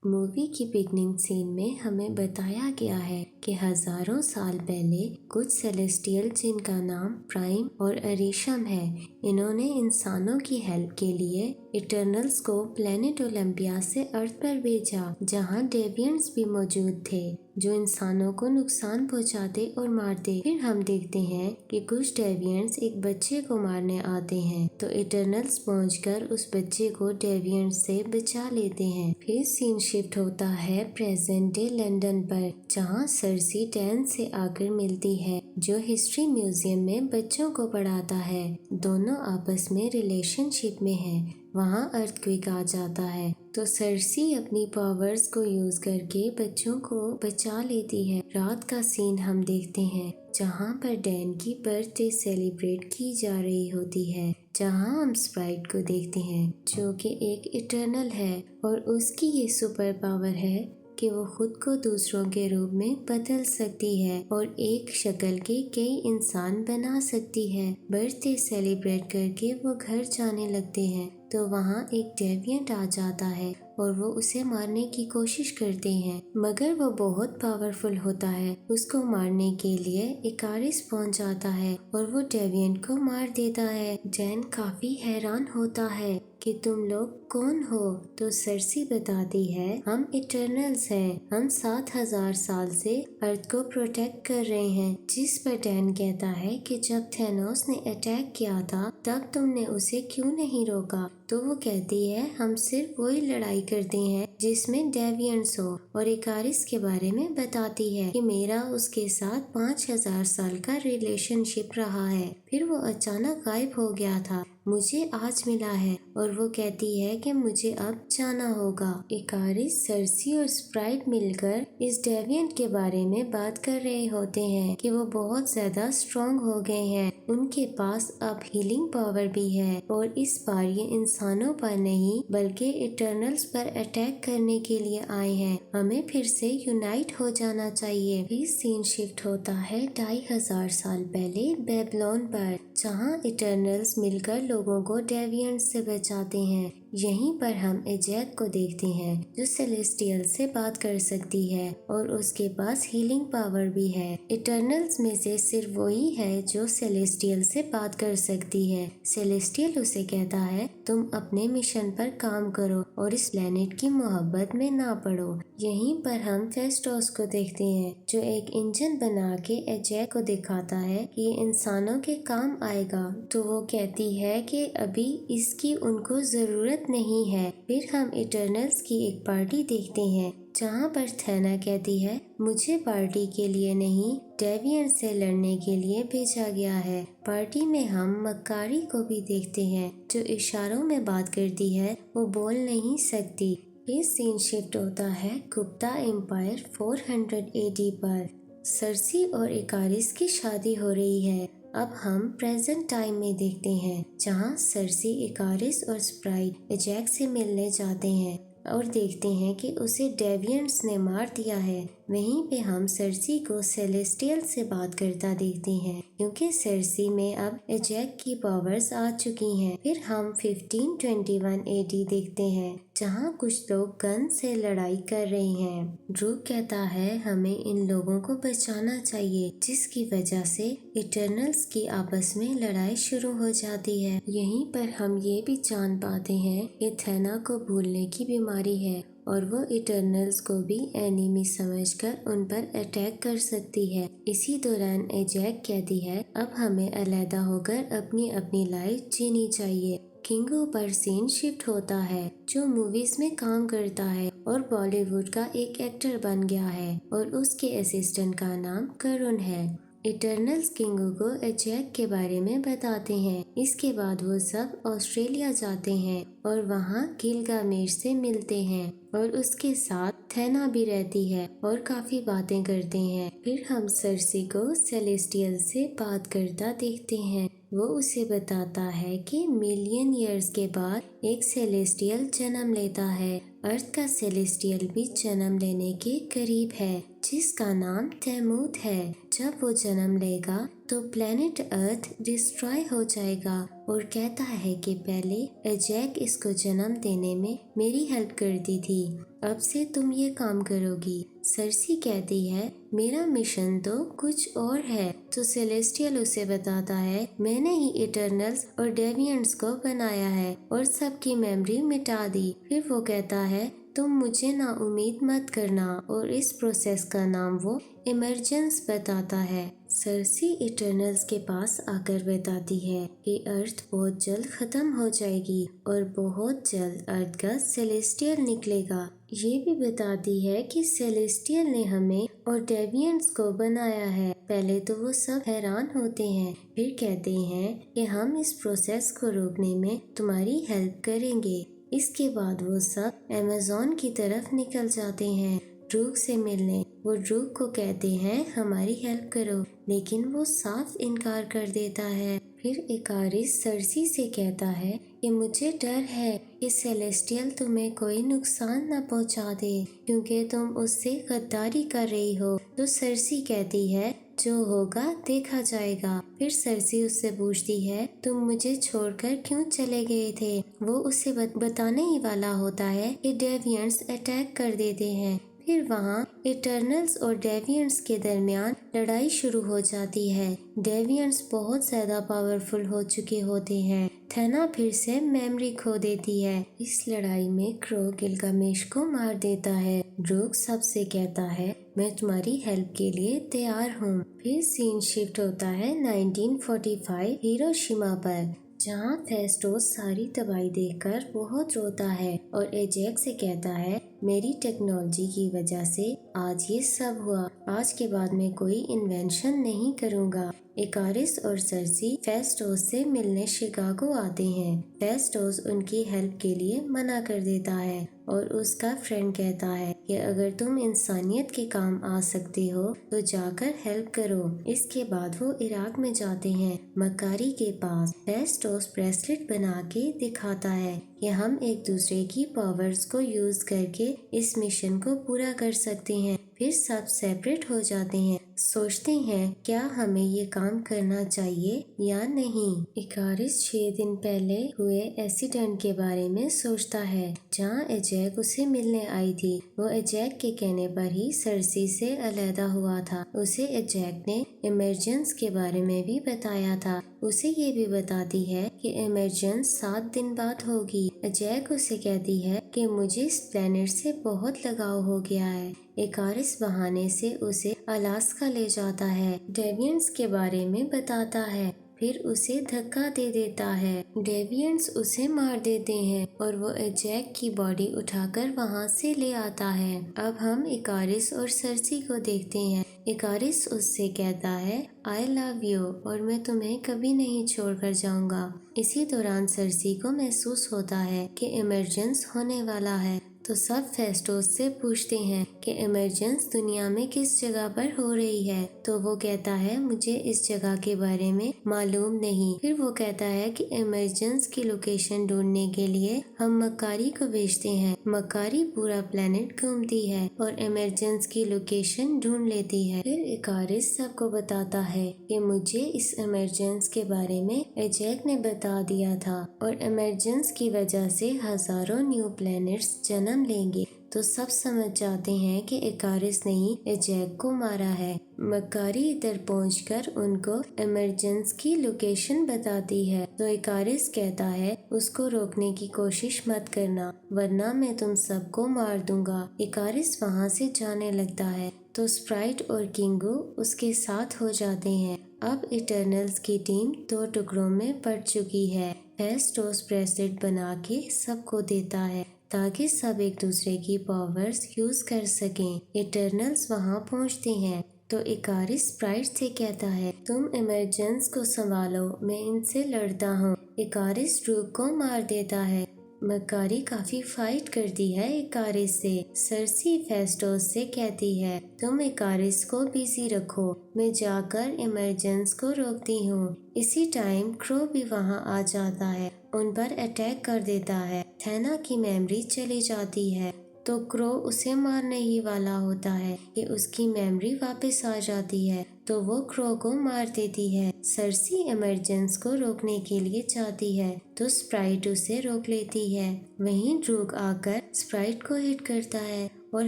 Movie की beginning scene में हमें बताया गया है कि हजारों साल पहले कुछ सेलेस्टियल जिनका नाम प्राइम और अरिशम है, इन्होंने इंसानों की हेल्प के लिए इटर्नल्स को प्लेनेट ओलंपिया से अर्थ पर भेजा, जहां डेवियंट्स भी मौजूद थे जो इंसानों को नुकसान पहुंचाते और मारते। फिर हम देखते हैं कि कुछ डेवियंट्स एक बच्चे को मारने आते हैं, तो इटर्नल्स पहुंचकर उस बच्चे को डेवियंट्स से बचा लेते हैं। फिर सीन शिफ्ट होता है प्रेजेंट डे लंदन पर, जहां सर्सी डैन से आकर मिलती है जो हिस्ट्री म्यूजियम में बच्चों को पढ़ाता है। दोनों आपस में रिलेशनशिप में है। वहाँ अर्थक्वेक आ जाता है तो सर्सी अपनी पावर्स को यूज करके बच्चों को बचा लेती है। रात का सीन हम देखते हैं जहाँ पर डैन की बर्थडे सेलिब्रेट की जा रही होती है, जहाँ हम स्प्राइट को देखते हैं जो कि एक इटर्नल है और उसकी ये सुपर पावर है कि वो खुद को दूसरों के रूप में बदल सकती है और एक शक्ल के कई इंसान बना सकती है। बर्थडे सेलिब्रेट करके वो घर जाने लगते हैं तो वहाँ एक डेविएंट आ जाता है और वो उसे मारने की कोशिश करते हैं, मगर वो बहुत पावरफुल होता है। उसको मारने के लिए इकारिस पहुंच जाता है और वो डेविएंट को मार देता है। डैन काफी हैरान होता है कि तुम लोग कौन हो, तो सर्सी बताती है हम इटर्नल्स हैं, हम 7000 साल से अर्थ को प्रोटेक्ट कर रहे हैं। जिस पर डैन कहता है कि जब थैनोस ने अटैक किया था तब तुमने उसे क्यों नहीं रोका, तो वो कहती है हम सिर्फ वही लड़ाई करते हैं जिसमें डेविएंट्स हो, और इकारिस के बारे में बताती है कि मेरा उसके साथ 5000 साल का रिलेशनशिप रहा है, फिर वो अचानक गायब हो गया था, मुझे आज मिला है, और वो कहती है कि मुझे अब जाना होगा। इकारिस, सर्सी और स्प्राइट मिलकर इस डेविएंट के बारे में बात कर रहे होते हैं कि वो बहुत ज्यादा स्ट्रॉन्ग हो गए हैं, उनके पास अब हीलिंग पावर भी है और इस बार ये इंसानों पर नहीं बल्कि इटर्नल्स पर अटैक करने के लिए आए हैं, हमें फिर से यूनाइट हो जाना चाहिए। फिर सीन शिफ्ट होता है 2500 साल पहले बेबीलोन पर, जहाँ इटर्नल्स मिलकर लोगों को डेविएंट्स से बचाते हैं। यहीं पर हम एजैक को देखते हैं जो सेलेस्टियल से बात कर सकती है और उसके पास हीलिंग पावर भी है। इटर्नल्स में से सिर्फ वही है जो सेलेस्टियल से बात कर सकती है। सेलेस्टियल उसे कहता है तुम अपने मिशन पर काम करो और इस प्लेनेट की मोहब्बत में ना पड़ो। यहीं पर हम फेस्टोस को देखते हैं जो एक इंजन बना के एजैक को दिखाता है कि ये इंसानों के काम आएगा, तो वो कहती है कि अभी इसकी उनको जरूरत नहीं है। फिर हम इटर्नल्स की एक पार्टी देखते हैं जहाँ पर थैना कहती है मुझे पार्टी के लिए नहीं डेविएंट से लड़ने के लिए भेजा गया है। पार्टी में हम मक्कारी को भी देखते हैं जो इशारों में बात करती है, वो बोल नहीं सकती। ये सीन शिफ्ट होता है गुप्ता एम्पायर 400 AD पर, सर्सी और इकारिस की शादी हो रही है। अब हम प्रेजेंट टाइम में देखते हैं जहाँ सर्सी, इकारिस और स्प्राइट एजैक से मिलने जाते हैं और देखते हैं कि उसे डेविएंट्स ने मार दिया है। वहीं पे हम सर्सी को सेलेस्टियल से बात करता देखते हैं क्योंकि सर्सी में अब एजैक की पावर्स आ चुकी हैं। फिर हम 1521 AD देखते हैं जहाँ कुछ लोग गन से लड़ाई कर रहे हैं। ड्रू कहता है हमें इन लोगों को बचाना चाहिए, जिसकी वजह से इटर्नल्स की आपस में लड़ाई शुरू हो जाती है। यहीं पर हम ये भी जान पाते हैं कि थैना को भूलने की बीमारी है और वो इटर्नल्स को भी एनिमी समझकर उन पर अटैक कर सकती है। इसी दौरान एजैक कहती है अब हमें अलहदा होकर अपनी अपनी लाइफ जीनी चाहिए। किंगो पर सीन शिफ्ट होता है जो मूवीज में काम करता है और बॉलीवुड का एक एक्टर बन गया है और उसके असिस्टेंट का नाम करुण है। इटर्नल्स किंगो को एजैक के बारे में बताते हैं। इसके बाद वो सब ऑस्ट्रेलिया जाते हैं और वहाँ गिलगामेश से मिलते हैं और उसके साथ थैना भी रहती है और काफी बातें करते हैं। फिर हम सर्सी को सेलेस्टियल से बात करता देखते हैं। वो उसे बताता है कि मिलियन ईयर्स के बाद एक सेलेस्टियल जन्म लेता है। अर्थ का सेलेस्टियल भी जन्म लेने के करीब है जिसका नाम तैमूद है। जब वो जन्म लेगा तो प्लेनेट अर्थ डिस्ट्रॉय हो जाएगा और कहता है कि पहले एजैक इसको जन्म देने में मेरी हेल्प करती थी, अब से तुम ये काम करोगी। सर्सी कहती है मेरा मिशन तो कुछ और है। तो सेलेस्टियल उसे बताता है मैंने ही इटर्नल्स और डेविएंट्स को बनाया है और सबकी मेमोरी मिटा दी। फिर वो कहता है तुम मुझे ना उम्मीद मत करना और इस प्रोसेस का नाम वो इमरजेंस बताता है। सर्सी इटर्नल्स के पास आकर बताती है कि अर्थ बहुत जल्द खत्म हो जाएगी और बहुत जल्द अर्थ का सेलेस्टियल निकलेगा। ये भी बताती है कि सेलेस्टियल ने हमें और डेविएंट्स को बनाया है। पहले तो वो सब हैरान होते हैं, फिर कहते हैं कि हम इस प्रोसेस को रोकने में तुम्हारी हेल्प करेंगे। इसके बाद वो सब अमेज़न की तरफ निकल जाते हैं ड्रूक से मिलने। वो ड्रूक को कहते हैं हमारी हेल्प करो, लेकिन वो साफ इनकार कर देता है। फिर इकारिस सर्सी से कहता है कि मुझे डर है कि सेलेस्टियल तुम्हें कोई नुकसान न पहुंचा दे क्योंकि तुम उससे गद्दारी कर रही हो। तो सर्सी कहती है जो होगा देखा जाएगा। फिर सर्सी उससे पूछती है तुम मुझे छोड़कर क्यों चले गए थे। वो उसे बताने ही वाला होता है कि डेविएंट्स अटैक कर देते हैं। फिर वहाँ इटर्नल्स और डेविएंट्स के दरमियान लड़ाई शुरू हो जाती है। डेविएंट्स बहुत ज्यादा पावरफुल हो चुके होते हैं। थेना फिर से मेमोरी खो देती है। इस लड़ाई में क्रो गिलगामेश को मार देता है। ड्रूक सबसे कहता है मैं तुम्हारी हेल्प के लिए तैयार हूँ। फिर सीन शिफ्ट होता है 1945 हिरोशिमा पर, जहाँ फेस्टोस सारी तबाही देखकर बहुत रोता है और एजैक से कहता है मेरी टेक्नोलॉजी की वजह से आज ये सब हुआ। आज के बाद मैं कोई इन्वेंशन नहीं करूँगा। इकारिस और सर्सी फेस्टोस से मिलने शिकागो आते हैं। फेस्टोस उनकी हेल्प के लिए मना कर देता है और उसका फ्रेंड कहता है कि अगर तुम इंसानियत के काम आ सकते हो तो जाकर हेल्प करो। इसके बाद वो इराक में जाते हैं मकारी के पास। फेस्टोस ब्रेसलेट बना के दिखाता है कि हम एक दूसरे की पावर्स को यूज करके इस मिशन को पूरा कर सकते हैं। फिर सब सेपरेट हो जाते हैं, सोचते हैं क्या हमें ये काम करना चाहिए या नहीं। इकारिस 6 दिन पहले हुए एक्सीडेंट के बारे में सोचता है जहाँ एजैक उसे मिलने आई थी। वो एजैक के कहने पर ही सर्सी से अलहदा हुआ था। उसे एजैक ने इमरजेंस के बारे में भी बताया था। उसे ये भी बताती है कि इमरजेंस 7 दिन बाद होगी। एजैक उसे कहती है कि मुझे इस प्लेनेट से बहुत लगाव हो गया है। इकारिस बहाने से उसे अलास्का ले जाता है, डेविएंट्स के बारे में बताता है, फिर उसे धक्का दे देता है। डेविएंट्स उसे मार देते हैं और वो एजैक की बॉडी उठाकर वहाँ से ले आता है। अब हम इकारिस और सर्सी को देखते हैं। इकारिस उससे कहता है आई लव यू और मैं तुम्हें कभी नहीं छोड़कर जाऊंगा। इसी दौरान सर्सी को महसूस होता है कि इमरजेंस होने वाला है, तो सब फेस्टोस से पूछते हैं कि इमरजेंस दुनिया में किस जगह पर हो रही है। तो वो कहता है मुझे इस जगह के बारे में मालूम नहीं। फिर वो कहता है कि इमरजेंस की लोकेशन ढूंढने के लिए हम मकारी को भेजते हैं। मकारी पूरा प्लेनेट घूमती है और इमरजेंस की लोकेशन ढूंढ लेती है। फिर इकारिस सबको बताता है कि मुझे इस इमरजेंस के बारे में एजैक ने बता दिया था और इमरजेंस की वजह से हजारों न्यू प्लैनेट्स जन्म लेंगे। तो सब समझ जाते हैं कि इकारिस ने ही एजैक को मारा है। मकारी इधर पहुंचकर उनको इमरजेंस की लोकेशन बताती है। तो इकारिस कहता है उसको रोकने की कोशिश मत करना वरना मैं तुम सबको मार दूंगा। इकारिस वहां से जाने लगता है तो स्प्राइट और किंगो उसके साथ हो जाते हैं। अब इटर्नल्स की टीम 2 टुकड़ों में पड़ चुकी है। फेस्टोस ब्रेसलेट बना के सबको देता है ताकि सब एक दूसरे की पावर्स यूज कर सकें। इटर्नल्स वहां पहुंचते हैं तो इकारिस स्प्राइट से कहता है तुम इमरजेंस को संभालो, मैं इनसे लड़ता हूँ। इकारिस ड्रूक को मार देता है। मकारी काफी फाइट करती है इकारिस से। सर्सी फेस्टोस से कहती है तुम इकारिस को बिजी रखो, मैं जाकर इमरजेंस को रोकती हूँ। इसी टाइम क्रो भी वहाँ आ जाता है, उन पर अटैक कर देता है। थेना की मेमोरी चली जाती है। तो क्रो उसे मारने ही वाला होता है कि उसकी मेमोरी वापस आ जाती है, तो वो क्रो को मार देती है। सर्सी इमरजेंस को रोकने के लिए जाती है तो स्प्राइट उसे रोक लेती है। वहीं ड्रूग आकर स्प्राइट को हिट करता है और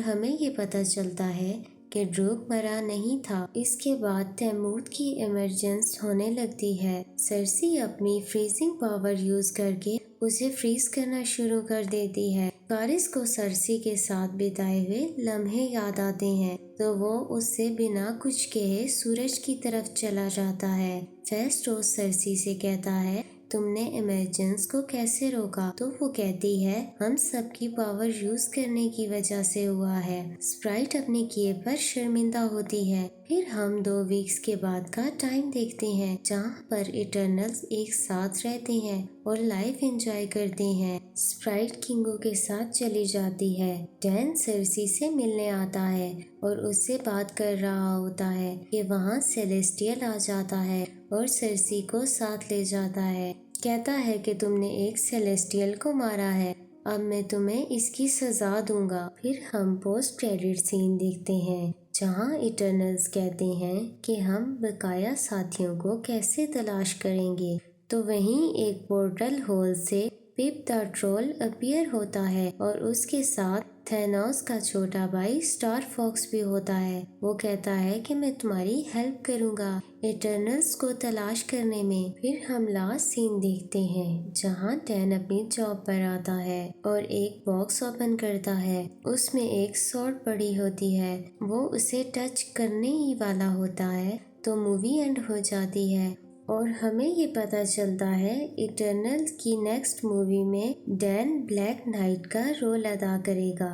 हमें ये पता चलता है कि ड्रूग मरा नहीं था। इसके बाद तैमूर की इमरजेंस होने लगती है। सर्सी अपनी फ्रीजिंग पावर यूज करके उसे फ्रीज करना शुरू कर देती है। वारिस को सर्सी के साथ बिताए हुए लम्हे याद आते हैं, तो वो उससे बिना कुछ कहे सूरज की तरफ चला जाता है। फेस्टोस सर्सी से कहता है, तुमने इमरजेंस को कैसे रोका? तो वो कहती है, हम सबकी पावर यूज करने की वजह से हुआ है। स्प्राइट अपने किए पर शर्मिंदा होती है। फिर हम 2 वीक्स के बाद का टाइम देखते हैं, जहाँ पर इटर्नल्स एक साथ रहते हैं और लाइफ एंजॉय करते हैं। स्प्राइट किंगो के साथ चली जाती है। डैन सर्सी से मिलने आता है और उससे बात कर रहा होता है कि वहाँ सेलेस्टियल आ जाता है और सर्सी को साथ ले जाता है। कहता है कि तुमने एक सेलेस्टियल को मारा है, अब मैं तुम्हें इसकी सजा दूंगा। फिर हम पोस्ट क्रेडिट सीन देखते हैं, जहां इटर्नल्स कहते हैं कि हम बकाया साथियों को कैसे तलाश करेंगे। तो वहीं एक पोर्टल होल से पिप द ट्रोल अपीयर होता है और उसके साथ थैनोस का छोटा भाई स्टार फॉक्स भी होता है। वो कहता है कि मैं तुम्हारी हेल्प करूंगा इटर्नल्स को तलाश करने में। फिर हम लास्ट सीन देखते हैं, जहां डैन अपनी जॉब पर आता है और एक बॉक्स ओपन करता है। उसमें एक सॉर्ड पड़ी होती है। वो उसे टच करने ही वाला होता है तो मूवी एंड हो जाती है और हमें ये पता चलता है इटर्नल्स की नेक्स्ट मूवी में डैन ब्लैक नाइट का रोल अदा करेगा।